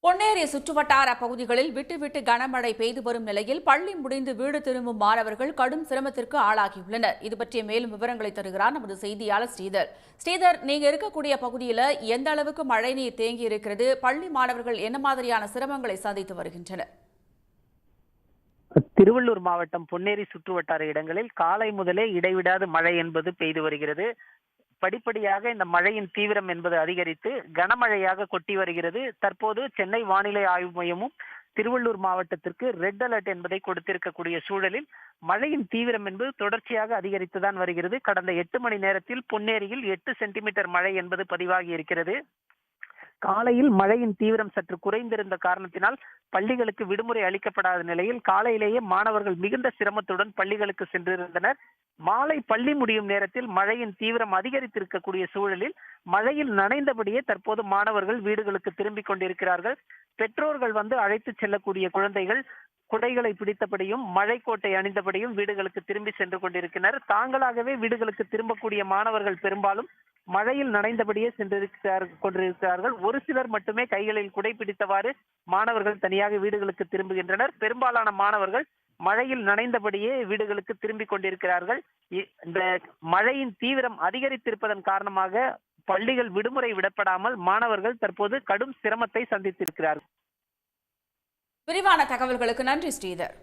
பொன்னேரி சுற்றுவட்டார பகுதிகளில் விட்டு கனமழை பெய்து வரும் நிலையில் பள்ளி முடிந்து வீடு திரும்பும் மாணவர்கள் கடும் சிரமத்திற்கு ஆளாகியுள்ளனர். இது பற்றிய மேலும் விவரங்களை தருகிறார் நமது செய்தியாளர் ஸ்ரீதர். ஸ்ரீதர், நீங்க இருக்கக்கூடிய பகுதியில் எந்த அளவுக்கு மழைநீர் தேங்கி இருக்கிறது? பள்ளி மாணவர்கள் என்ன மாதிரியான சிரமங்களை சந்தித்து வருகின்றனர்? திருவள்ளூர் மாவட்டம் பொன்னேரி சுற்றுவட்டார இடங்களில் காலை முதலே இடைவிடாது மழை என்பது பெய்து வருகிறது. படிப்படியாக இந்த மழையின் தீவிரம் என்பது அதிகரித்து கனமழையாக கொட்டி வருகிறது. தற்போது சென்னை வானிலை ஆய்வு மையமும் திருவள்ளூர் மாவட்டத்திற்கு ரெட் அலர்ட் என்பதை கொடுத்திருக்கக்கூடிய சூழலில் மழையின் தீவிரம் என்பது தொடர்ச்சியாக அதிகரித்துதான் வருகிறது. கடந்த 8 மணி நேரத்தில் பொன்னேரியில் 8 சென்டிமீட்டர் மழை என்பது பதிவாகி இருக்கிறது. காலையில் மழையின் தீவிரம் சற்று குறைந்திருந்த காரணத்தினால் பள்ளிகளுக்கு விடுமுறை அளிக்கப்படாத நிலையில் காலையிலேயே மாணவர்கள் மிகுந்த சிரமத்துடன் பள்ளிகளுக்கு சென்றிருந்தனர். மாலை பள்ளி முடியும் நேரத்தில் மழையின் தீவிரம் அதிகரித்திருக்கக்கூடிய சூழலில் மழையில் நனைந்தபடியே தற்போது மாணவர்கள் வீடுகளுக்கு திரும்பிக் கொண்டிருக்கிறார்கள். பெற்றோர்கள் அழைத்து செல்லக்கூடிய குழந்தைகள் குடைகளை பிடித்தபடியும் மழை கோட்டை அணிந்தபடியும் வீடுகளுக்கு திரும்பி சென்று கொண்டிருக்கிறார். தாங்களாகவே வீடுகளுக்கு திரும்பக்கூடிய மாணவர்கள் பெரும்பாலும் மழையில் நனைந்தபடியே கொண்டிருக்கிறார்கள். ஒரு சிலர் மட்டுமே கைகளில் குடை பிடித்தவாறு மாணவர்கள் தனியாக வீடுகளுக்கு திரும்புகின்றனர். பெரும்பாலான மாணவர்கள் மழையில் நனைந்தபடியே வீடுகளுக்கு திரும்பிக் கொண்டிருக்கிறார்கள். இந்த மழையின் தீவிரம் அதிகரித்திருப்பதன் காரணமாக பள்ளிகள் விடுமுறை விடப்படாமல் மாணவர்கள் தற்போது கடும் சிரமத்தை சந்தித்திருக்கிறார்கள். விரிவான தகவல்களுக்கு நன்றி ஸ்ரீதர்.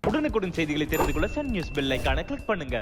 உடனுக்குடன் செய்திகளை தெரிந்து கொள்ள சன் நியூஸ் பெல் ஐகானை கிளிக் பண்ணுங்க.